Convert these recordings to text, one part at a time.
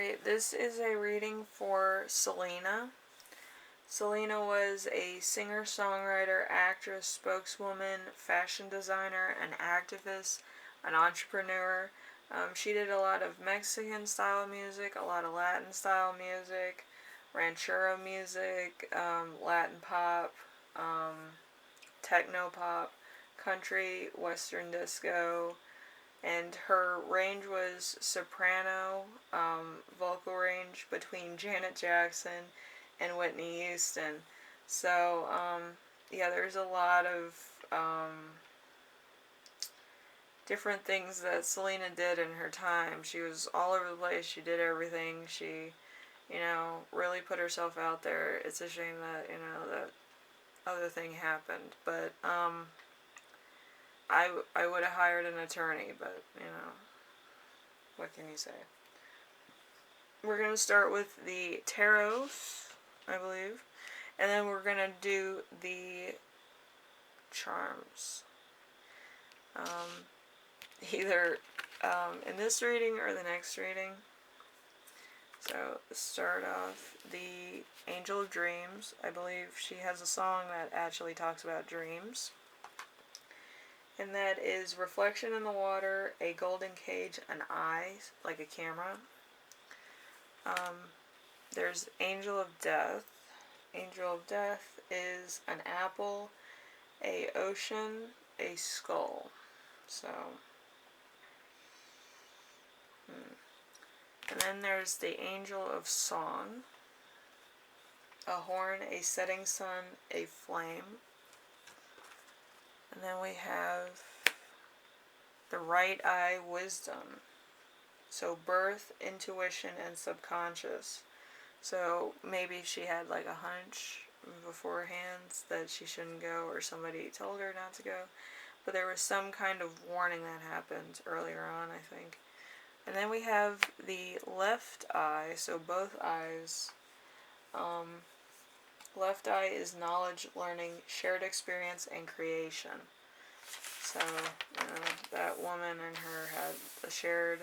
Alright, this is a reading for Selena. Selena was a singer, songwriter, actress, spokeswoman, fashion designer, an activist, an entrepreneur. She did a lot of Mexican style music, a lot of Latin style music, ranchero music, Latin pop, techno pop, country, western disco, and her range was soprano, vocal range between Janet Jackson and Whitney Houston. So, yeah, there's a lot of different things that Selena did in her time. She was all over the place. She did everything. She, really put herself out there. It's a shame that, that other thing happened. But, I would have hired an attorney, but, what can you say? We're going to start with the tarot, I believe, and then we're going to do the charms. Either in this reading or the next reading. So, start off the Angel of Dreams. I believe she has a song that actually talks about dreams. And that is reflection in the water, a golden cage, an eye, like a camera. There's Angel of Death. Angel of Death is an apple, a ocean, a skull. So, and then there's the Angel of Song, a horn, a setting sun, a flame. And then we have the right eye, wisdom. So birth, intuition, and subconscious. So maybe she had like a hunch beforehand that she shouldn't go, or somebody told her not to go. But there was some kind of warning that happened earlier on, I think. And then we have the left eye, so both eyes. Left eye is knowledge, learning, shared experience, and creation. So, that woman and her had a shared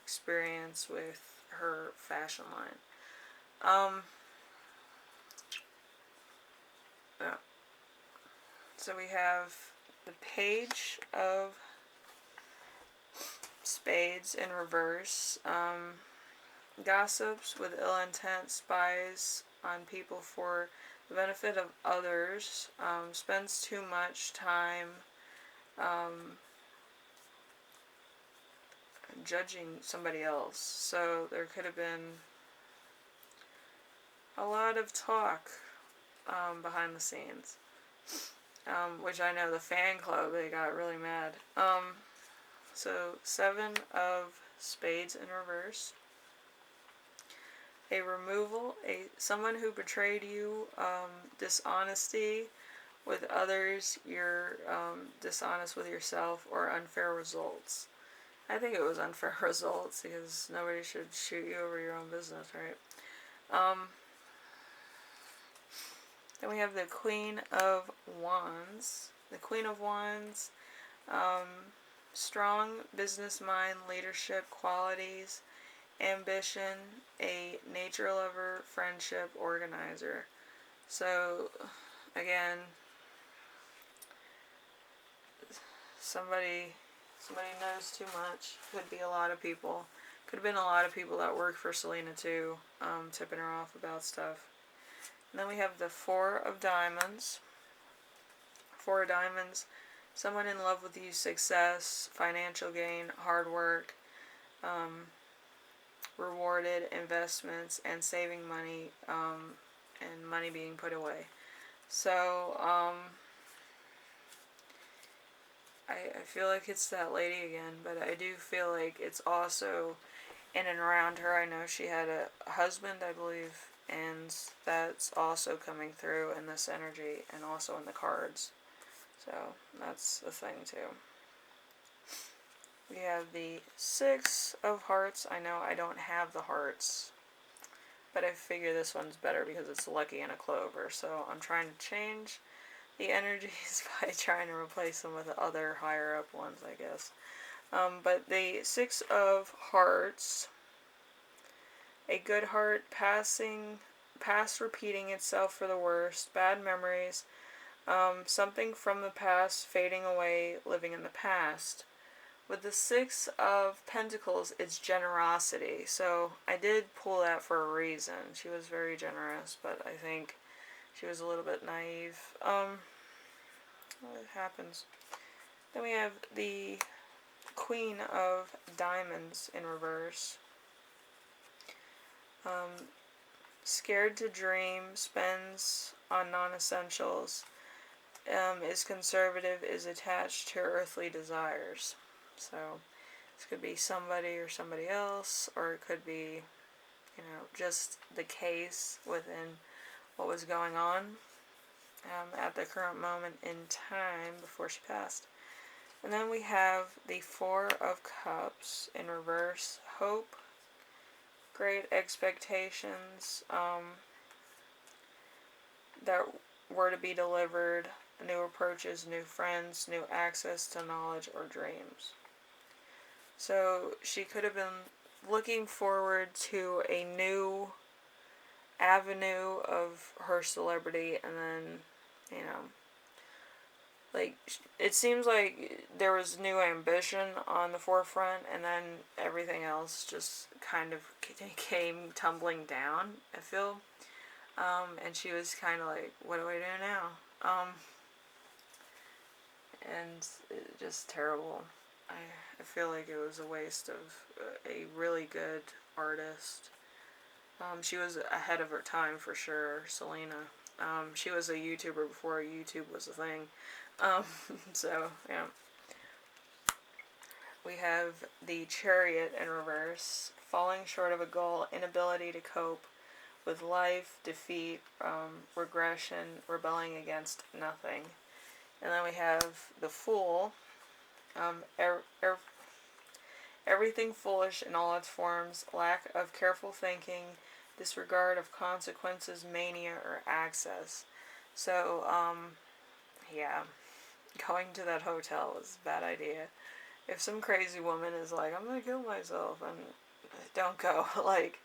experience with her fashion line. Yeah. So we have the Page of Spades in reverse. Gossips with ill intent, spies on people for the benefit of others, spends too much time judging somebody else. So there could have been a lot of talk behind the scenes, which I know the fan club, they got really mad. So 7 of Spades in reverse. A removal, someone who betrayed you, dishonesty with others, you're dishonest with yourself, or unfair results. I think it was unfair results, because nobody should shoot you over your own business, right? Then we have the Queen of Wands. The Queen of Wands, strong business mind, leadership qualities, ambition, a nature lover, friendship, organizer. So, again, somebody knows too much. Could be a lot of people. Could have been a lot of people that work for Selena too, tipping her off about stuff. And then we have the 4 of Diamonds. 4 of Diamonds, someone in love with you, success, financial gain, hard work, rewarded, investments, and saving money, and money being put away. So, I feel like it's that lady again, but I do feel like it's also in and around her. I know she had a husband, I believe, and that's also coming through in this energy and also in the cards. So that's the thing too. We have the 6 of Hearts. I know I don't have the hearts, but I figure this one's better because it's lucky and a clover. So I'm trying to change the energies by trying to replace them with the other higher up ones, I guess. But the 6 of Hearts A good heart past repeating itself for the worst, bad memories, something from the past fading away, living in the past. With the Six of Pentacles, it's generosity. So I did pull that for a reason. She was very generous, but I think she was a little bit naive. It happens. Then we have the Queen of Diamonds in reverse. Scared to dream, spends on non-essentials, is conservative, is attached to earthly desires. So this could be somebody or somebody else, or it could be, just the case within what was going on at the current moment in time before she passed. And then we have the Four of Cups in reverse. Hope, great expectations that were to be delivered, new approaches, new friends, new access to knowledge or dreams. So she could have been looking forward to a new avenue of her celebrity, and then, it seems like there was new ambition on the forefront, and then everything else just kind of came tumbling down, I feel. And she was kind of like, what do I do now? And it just terrible. I feel like it was a waste of a really good artist. She was ahead of her time for sure, Selena. She was a YouTuber before YouTube was a thing. So, yeah. We have the Chariot in reverse. Falling short of a goal, inability to cope with life, defeat, regression, rebelling against nothing. And then we have the Fool. Everything foolish in all its forms, lack of careful thinking, disregard of consequences, mania, or access. So, yeah, going to that hotel was a bad idea. If some crazy woman is like, I'm gonna kill myself, and don't go. Like,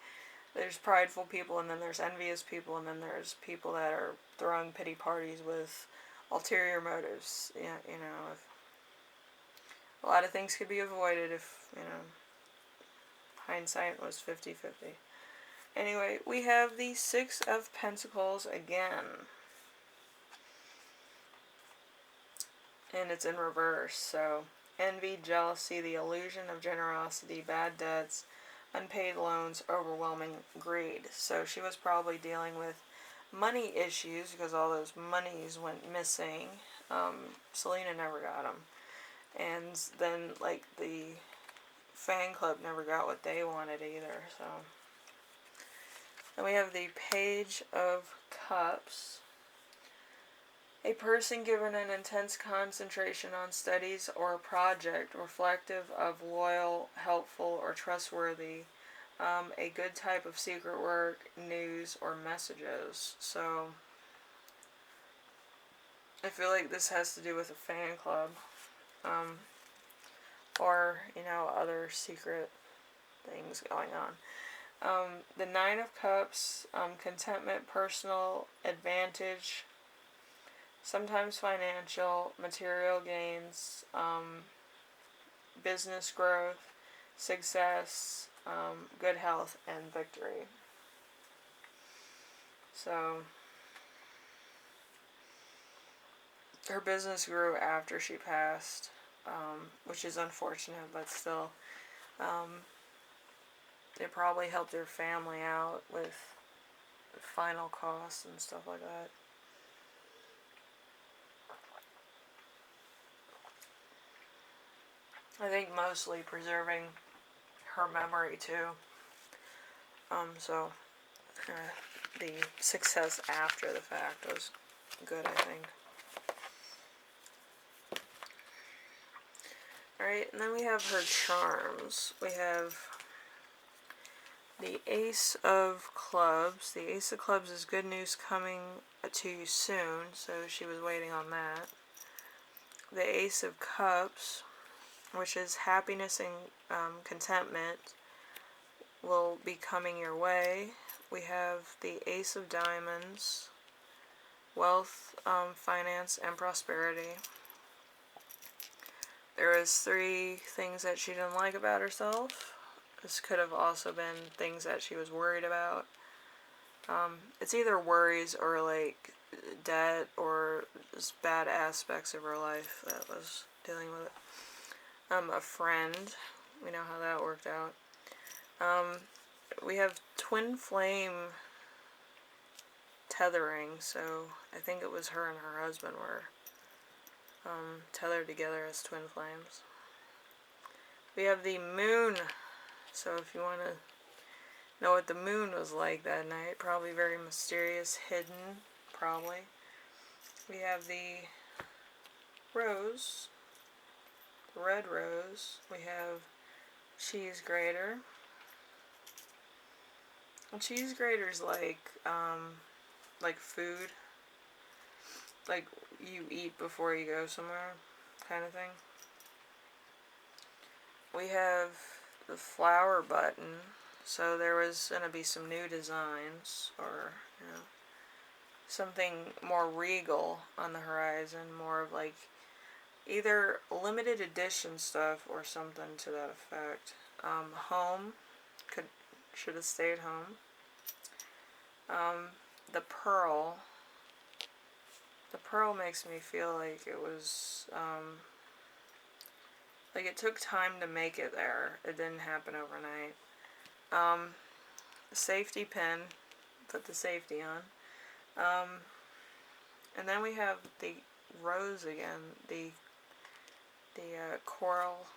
there's prideful people, and then there's envious people, and then there's people that are throwing pity parties with ulterior motives. Yeah, if a lot of things could be avoided if, hindsight was 50-50. Anyway, we have the Six of Pentacles again. And it's in reverse, so envy, jealousy, the illusion of generosity, bad debts, unpaid loans, overwhelming greed. So she was probably dealing with money issues because all those monies went missing. Selena never got them. And then, the fan club never got what they wanted either, so. Then we have the Page of Cups. A person given an intense concentration on studies or a project reflective of loyal, helpful, or trustworthy, a good type of secret work, news, or messages. So, I feel like this has to do with a fan club, or, other secret things going on. The Nine of Cups, contentment, personal advantage, sometimes financial, material gains, business growth, success, good health, and victory. So, her business grew after she passed, which is unfortunate, but still, it probably helped her family out with final costs and stuff like that. I think mostly preserving her memory too. So the success after the fact was good, I think. Alright, and then we have her charms. We have the Ace of Clubs. The Ace of Clubs is good news coming to you soon, so she was waiting on that. The Ace of Cups, which is happiness and contentment, will be coming your way. We have the Ace of Diamonds, wealth, finance, and prosperity. There was 3 things that she didn't like about herself. This could have also been things that she was worried about. It's either worries or like debt or just bad aspects of her life that was dealing with it. A friend, we know how that worked out. We have twin flame tethering, so I think it was her and her husband were tethered together as twin flames. We have the moon, so if you want to know what the moon was like that night, probably very mysterious, hidden, probably. We have the rose, the red rose. We have cheese grater. Well, cheese grater's like food, like you eat before you go somewhere, kind of thing. We have the flower button, so there was going to be some new designs, or, you know, something more regal on the horizon, more of like either limited edition stuff or something to that effect. Home, should have stayed home. The pearl makes me feel like it was, like it took time to make it there. It didn't happen overnight. Safety pin, put the safety on. And then we have the rose again, the coral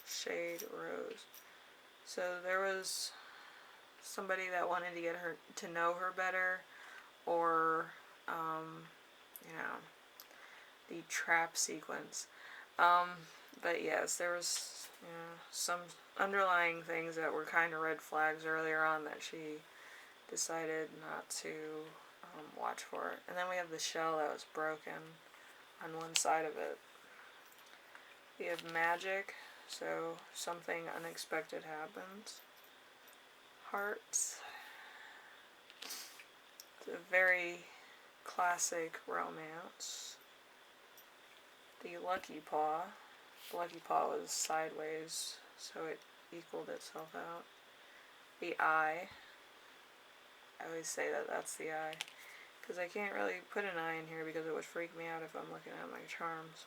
shade rose. So there was somebody that wanted to get her to know her better, or you know, the trap sequence. But yes, there was, you know, some underlying things that were kind of red flags earlier on that she decided not to watch for. And then we have the shell that was broken on one side of it. We have magic, so something unexpected happens. Hearts. It's a very classic romance. The lucky paw. The lucky paw was sideways, so it equaled itself out. The eye. I always say that that's the eye, because I can't really put an eye in here because it would freak me out if I'm looking at my charms.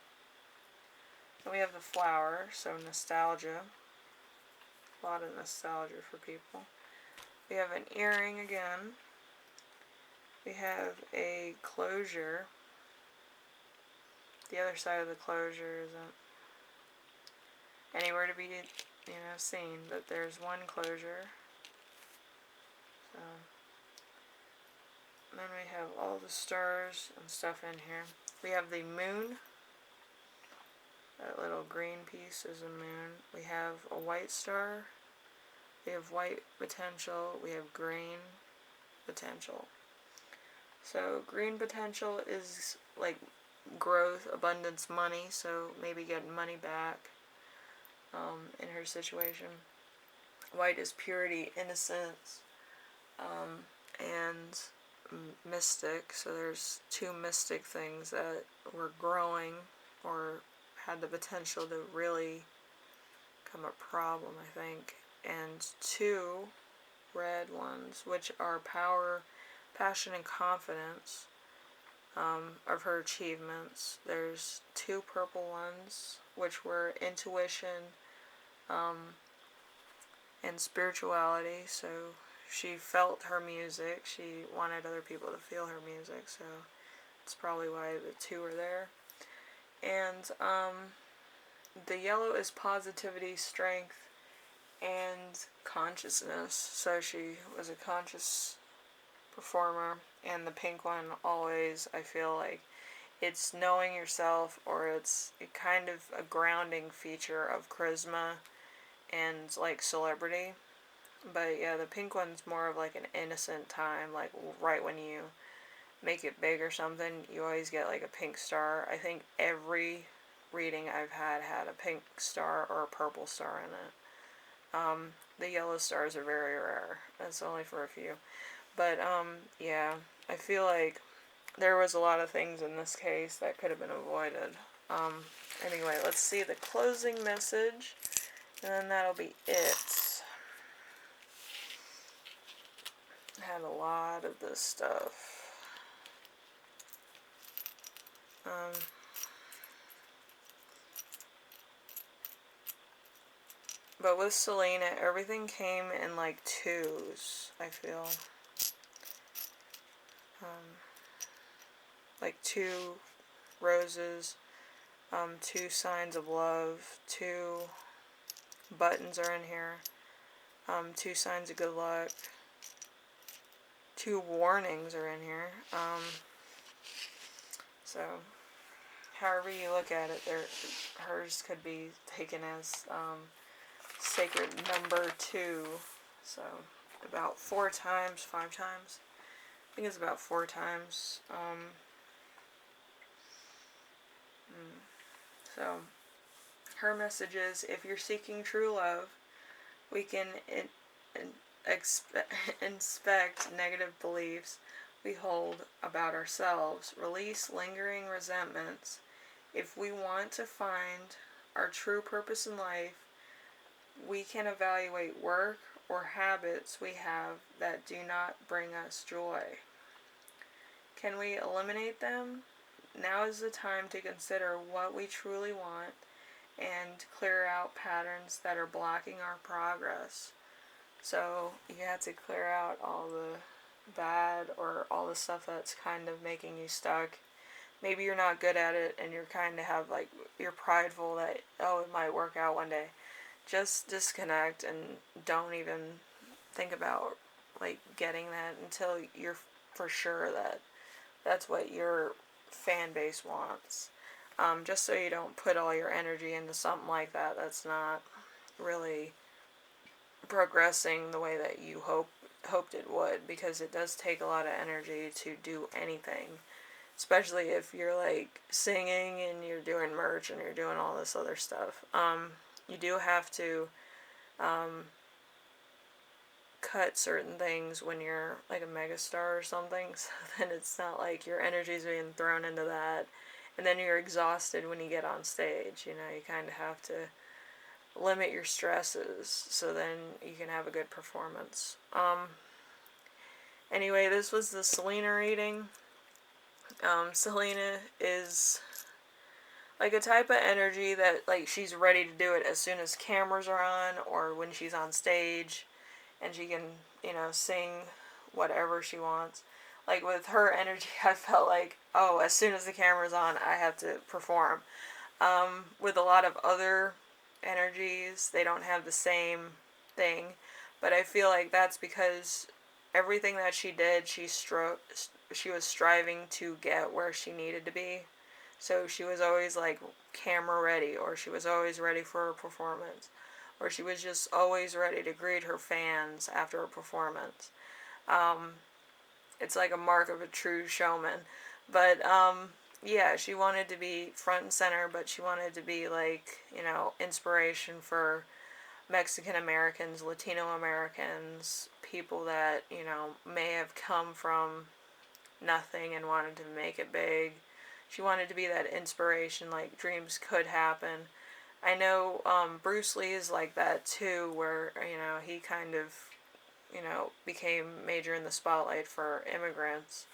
Then we have the flower, so nostalgia. A lot of nostalgia for people. We have an earring again. We have a closure. The other side of the closure isn't anywhere to be, you know, seen, but there's one closure. So, and then we have all the stars and stuff in here. We have the moon. That little green piece is a moon. We have a white star. We have white potential. We have green potential. So green potential is like growth, abundance, money. So maybe getting money back in her situation. White is purity, innocence, and mystic. So there's 2 mystic things that were growing or had the potential to really become a problem, I think. And 2 red ones, which are power, passion, and confidence of her achievements. There's 2 purple ones, which were intuition and spirituality. So she felt her music. She wanted other people to feel her music, so that's probably why the 2 are there. And the yellow is positivity, strength, and consciousness. So she was a conscious performer. And the pink one, always, I feel like it's knowing yourself, or it's kind of a grounding feature of charisma and like celebrity. But yeah, the pink one's more of like an innocent time, like right when you make it big or something, you always get like a pink star. I think every reading I've had a pink star or a purple star in it. the yellow stars are very rare. That's only for a few. But, yeah, I feel like there was a lot of things in this case that could have been avoided. Anyway, let's see the closing message, and then that'll be it. I had a lot of this stuff. But with Selena, everything came in like twos, I feel. Like 2 roses, 2 signs of love, 2 buttons are in here, 2 signs of good luck, 2 warnings are in here. So, however you look at it, hers could be taken as sacred number 2. So, about 4 times, 5 times. I think it's about 4 times. So, her message is, if you're seeking true love, we can inspect negative beliefs we hold about ourselves, release lingering resentments. If we want to find our true purpose in life, we can evaluate work or habits we have that do not bring us joy. Can we eliminate them? Now is the time to consider what we truly want and clear out patterns that are blocking our progress. So you have to clear out all the bad or all the stuff that's kind of making you stuck. Maybe you're not good at it and you're kind of have like, you're prideful that, oh, it might work out one day. Just disconnect and don't even think about like getting that until you're for sure that that's what your fan base wants. Just so you don't put all your energy into something like that that's not really progressing the way that you hoped it would, because it does take a lot of energy to do anything, especially if you're like singing and you're doing merch and you're doing all this other stuff. You do have to cut certain things when you're like a megastar or something, so then it's not like your energy's being thrown into that and then you're exhausted when you get on stage. You kind of have to limit your stresses so then you can have a good performance. Anyway, this was the Selena reading. Selena is like a type of energy that like she's ready to do it as soon as cameras are on or when she's on stage, and she can, sing whatever she wants. Like with her energy, I felt like, oh, as soon as the camera's on, I have to perform. With a lot of other energies, they don't have the same thing, but I feel like that's because everything that she did, she was striving to get where she needed to be. So she was always like camera ready, or she was always ready for a performance, or she was just always ready to greet her fans after a performance. It's like a mark of a true showman. But yeah, she wanted to be front and center, but she wanted to be like, inspiration for Mexican Americans, Latino Americans, people that, may have come from nothing and wanted to make it big. She wanted to be that inspiration, like dreams could happen. I know Bruce Lee is like that too, where, he kind of, became major in the spotlight for immigrants.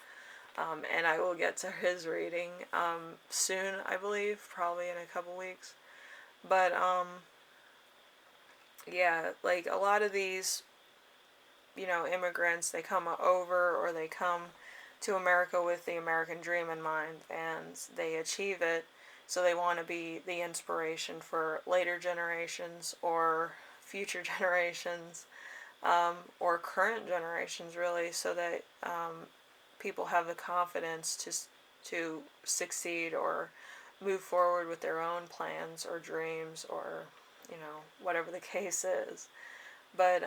And I will get to his reading soon, I believe, probably in a couple weeks. But, yeah, like a lot of these, immigrants, they come over or they come to America with the American dream in mind, and they achieve it, so they want to be the inspiration for later generations or future generations, or current generations, really, so that people have the confidence to succeed or move forward with their own plans or dreams, or whatever the case is. But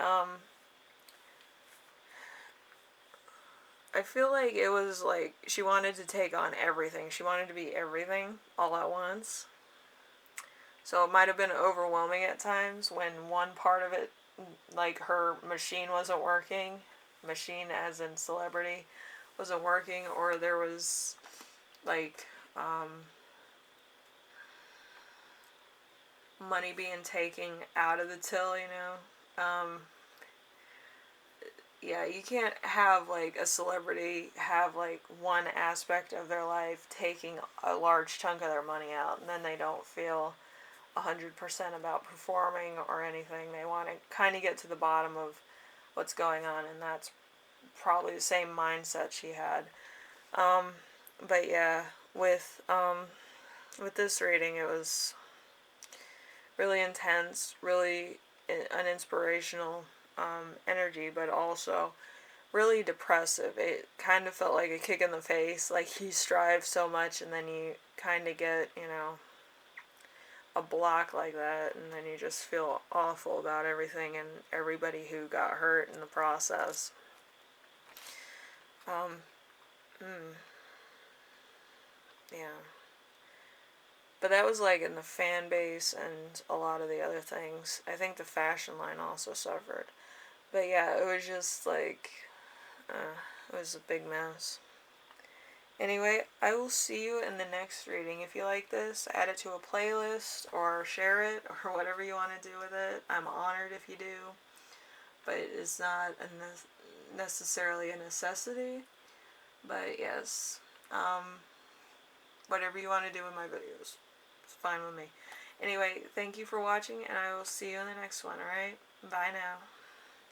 I feel like it was like she wanted to take on everything. She wanted to be everything all at once. So it might have been overwhelming at times when one part of it like her machine wasn't working, machine as in celebrity, wasn't working, or there was like money being taken out of the till, you know. Yeah, you can't have like a celebrity have like one aspect of their life taking a large chunk of their money out, and then they don't feel 100% about performing or anything. They want to kind of get to the bottom of what's going on, and that's probably the same mindset she had. Um, but yeah, with this reading, it was really intense, really an inspirational energy, but also really depressive. It kind of felt like a kick in the face. Like you strive so much, and then you kind of get, you know, a block like that, and then you just feel awful about everything and everybody who got hurt in the process. Um, mm, yeah. But that was like in the fan base and a lot of the other things. I think the fashion line also suffered. But yeah, it was just like, it was a big mess. Anyway, I will see you in the next reading. If you like this, add it to a playlist or share it or whatever you want to do with it. I'm honored if you do, but it's not necessarily a necessity. But yes, whatever you want to do with my videos, it's fine with me. Anyway, thank you for watching, and I will see you in the next one, alright? Bye now.